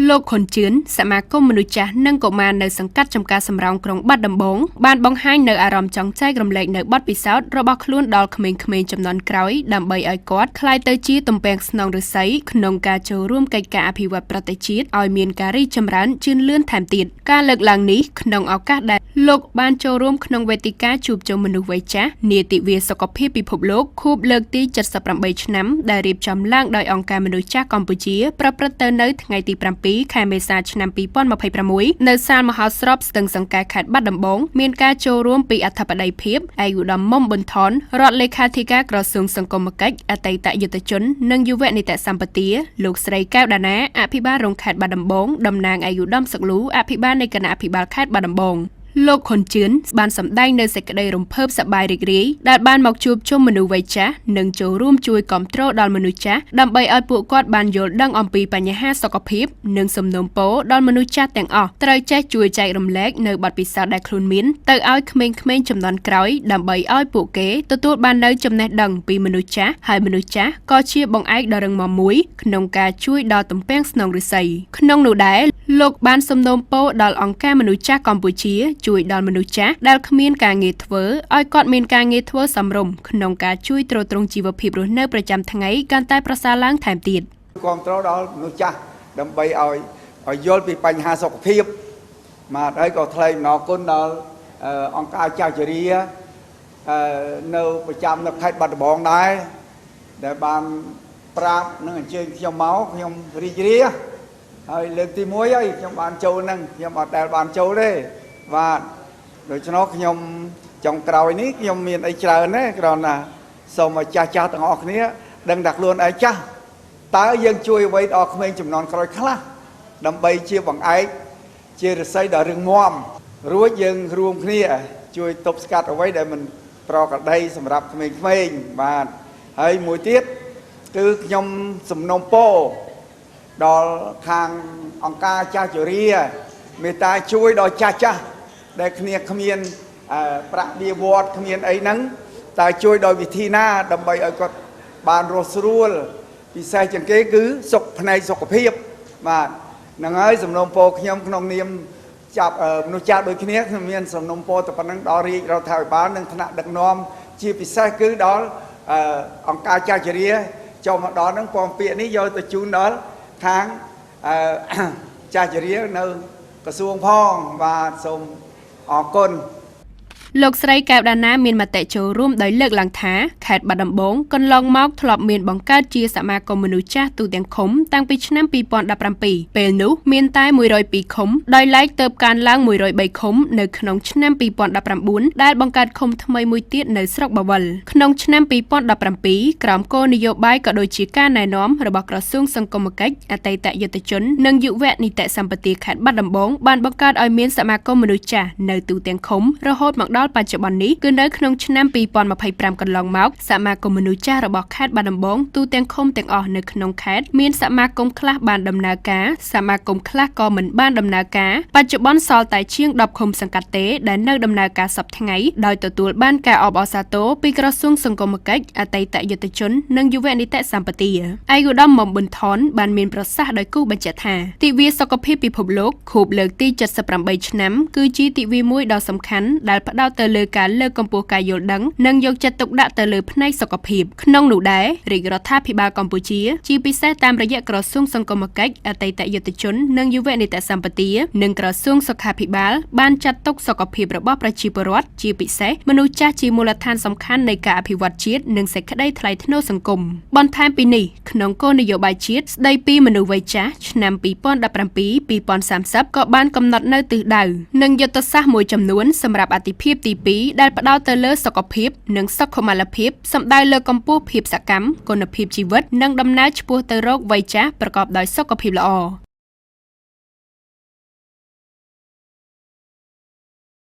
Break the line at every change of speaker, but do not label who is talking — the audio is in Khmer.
លោកខុនជឿនសមាគមមនុស្សចាស់និងកុមារនៅសង្កាត់ចំការសំរោងក្រុងបាត់ដំបងបានបង្ហាញនៅអារម្មណ៍ចង់ចែករំលែកនៅបទពិសោធន៍របស់ខ្លួនដល់ក្មេងៗចំនួនក្រោយដើម្បីឲ្យគាត់ក្លាយទៅជាទំពាំងស្នងឫស្សីក្នុងការចូលរួមកិច្ចការអភិវឌ្ឍប្រទេសជាតិឲ្យមានការរីកចម្រើនជឿនលឿនថែមទៀតការលើកឡើងនេះក្នុងឱកាសដែលលោកបានចូលរួមក្នុងវេទិកាជួបជុំមនុស្សវ័យចាស់នាទិវាសុខភាពពិភពលោកខួបលើកទី78ឆ្នាំដែលរៀបចំឡើងដោយអង្គការមនុស្សចាស់កម្ពុជាប្រព្រឹត្តទៅនៅថ្ងៃទី7 ខែមេសាឆ្នាំ2026នៅសាលមហោស្រពស្ទឹងសង្កែខេត្តបាត់ដំបងមានការចូលរួមពីអធិបតីភាពឯកឧត្តមមុំប៊ុនថនរដ្ឋលេខាធិការក្រសួងសង្គមគិច្ចអតីតយុទ្ធជននិងយុវនីតិសម្បទាលោកស្រីកែវដាណាអភិបាលរងខេត្តបាត់ដំបងតំណាងឯកឧត្តមសុកលូអភិបាលនៃគណៈអភិបាលខេត្តបាត់ដំបងលោកខុនជឿនបានសម្ដែងនៅសេចក្តីរំភើបសប្បាយរីករាយដែលបានមកជួបជុំមនុស្សវ័យចាស់និងចូលរួមជួយគាំទ្រដល់មនុស្សចាស់ដើម្បីឲ្យពួកគាត់បានយល់ដឹងអំពីបញ្ហាសុខភាពនិងសំណូមពរដល់មនុស្សចាស់ទាំងអស់ត្រូវចេះជួយចែករំលែកនៅបទពិសោធន៍ដែលខ្លួនមានទៅឲ្យក្មេងៗជំនាន់ក្រោយដើម្បីឲ្យពួកគេទទួលបាននូវចំណេះដឹងពីមនុស្សចាស់ហើយមនុស្សចាស់ក៏ជាបង្អែកដ៏រឹងមាំមួយក្នុងការជួយដល់ទំពាំងស្នងឫស្សីក្នុងនោះដែរលោកបានសំណូមពរដល់អង្គការមនុស្សចាស់កម្ពុជាជួយដល់មនុស្សចាស់ដែលគ្មានការងារធ្វើឲ្យគាត់មានការងារធ្វើសមរម្យក្នុងការជួយទ្រទ្រង់ជីវភាពរស់នៅប្រចាំថ្ងៃកាន់តែប្រសើរឡើងថែមទៀត
គ្រប់គ្រងដល់មនុស្សចាស់ដើម្បីឲ្យយល់ពីបញ្ហាសុខភាពមកហើយក៏ថ្លែងអំណរគុណដល់អង្គការចាស់ជរានៅប្រចាំនៅខេត្តបាត់ដំបងដែរដែលបានប្រាប់នឹងអញ្ជើញខ្ញុំមកខ្ញុំរីករាយហើយលើកទី1ហើយខ្ញុំបានចូលនឹងខ្ញុំអត់ដែលបានចូលទេបាទដូច្នោះខ្ញុំចុងក្រោយនេះខ្ញុំមានអីច្រើនទេគ្រាន់តែសូមឲ្យចាស់ទាំងអស់គ្នាដឹងថាខ្លួនឯងចាស់តើយើងជួយអ្វីដល់ក្មេងចំនួនក្រោយខ្លះដើម្បីជាបង្អែកជាឫស្សីដ៏រឹងមាំរួចយើងរួមគ្នាជួយទប់ស្កាត់អ្វីដែលមិនប្រក្រតីសម្រាប់ក្មេងៗបាទហើយមួយទៀតគឺខ្ញុំសំណូមពរដល់ខាងអង្គការចាស់ជរាមេត្តាជួយដល់ចាស់ដែលគ្នាគ្មានប្រាក់បៀវត្សគ្មានអីហ្នឹងតើជួយដោយវិធីណាដើម្បីឲ្យគាត់បានរស់ស្រួលពិសេសជាងគេគឺផ្នែកសុខភាពបាទហ្នឹងហើយសំណូមពរខ្ញុំក្នុងនាមចាប់មនុស្សចាស់ដូចគ្នាខ្ញុំមានសំណូមពរតែប៉ុណ្្នឹងដល់រាជរដ្ឋាភិបាលនិងថ្នាក់ដឹកនាំជាពិសេសគឺដល់អង្គការចាស់ជរាចូលមកដល់ហ្នឹងពងពាក្យនេះយកទៅជូនដល់ខាងចាស់ជរានៅក្រសួងផងបាទសូមអរគុណ
លោកស្រីកែវដាណាមានមតិចូលរួមដោយលើកឡើងថាខេត្តបាត់ដំបងកន្លងមកធ្លាប់មានបង្កើតជាសមាគមមនុស្សចាស់ទូទាំងឃុំតាំងពីឆ្នាំ2017ពេលនោះមានតែ102ឃុំដោយឡែកទើបកើនឡើង103ឃុំនៅក្នុងឆ្នាំ2019ដែលបង្កើតឃុំថ្មីមួយទៀតនៅស្រុកបាវិលក្នុងឆ្នាំ2017ក្រោមគោលនយោបាយក៏ដូចជាការណែនាំរបស់ក្រសួងសង្គមគិច្ចអតីតយុទ្ធជននិងយុវនីតិសម្បទាខេត្តបាត់ដំបងបានបង្កើតឲ្យមានសមាគមមនុស្សចាស់នៅទូទាំងឃុំរហូតមកដល់បច្ចុប្បន្ននេះគឺនៅក្នុងឆ្នាំ2025កន្លងមកសមាគមមនុស្សចាស់របស់ខេត្តបាត់ដំបងទូទាំងឃុំទាំងអស់នៅក្នុងខេត្តមានសមាគមខ្លះបានដំណើរការសមាគមខ្លះក៏មិនបានដំណើរការបច្ចុប្បន្នសល់តែជាង10ឃុំសង្កាត់ទេដែលនៅដំណើរការសប្តាហ៍ថ្ងៃដោយទទួលបានការអបអរសាទរពីក្រសួងសង្គមគិច្ចអតីតយុទ្ធជននិងយុវនីតិសម្បទាឯកឧត្តមមុំប៊ុនថនបានមានប្រសាសន៍ដោយគូបញ្ជាក់ថាទិវាសុខភាពពិភពលោកខួបលើកទី78ឆ្នាំគឺជាទិវាមួយដ៏សំខាន់ដែលផ្ដោតទៅលើការលើកកម្ពស់ការយល់ដឹងនិងយកចិត្តទុកដាក់ទៅលើផ្នែកសុខភាពក្នុងនោះដែររាជរដ្ឋាភិបាលកម្ពុជាជាពិសេសតាមរយៈក្រសួងសង្គមគិច្ចអតីតយុទ្ធជននិងយុវនីតិសម្បទានិងក្រសួងសុខាភិបាលបានចាត់ទុកសុខភាពរបស់ប្រជាពលរដ្ឋជាពិសេសមនុស្សចាស់ជាមូលដ្ឋានសំខាន់នៃការអភិវឌ្ឍជាតិនិងសេចក្តីថ្លៃថ្នូរសង្គមបន្ថែមពីនេះក្នុងគោលនយោបាយជាតិស្តីពីមនុស្សវ័យចាស់ឆ្នាំ2017-2030ក៏បានកំណត់នៅទិសដៅនិងយុទ្ធសាស្ត្រមួយចំនួនសម្រាប់អាទិភាពទី2ដែលផ្ដោតទៅលើសុខភាពនិងសុខុមាលភាពសំដៅលើកម្ពស់ភាពសកម្មគុណភាពជីវិតនិងដំណើរឆ្ពោះទៅរកវ័យចាស់ប្រកបដោយសុខភាពល្អ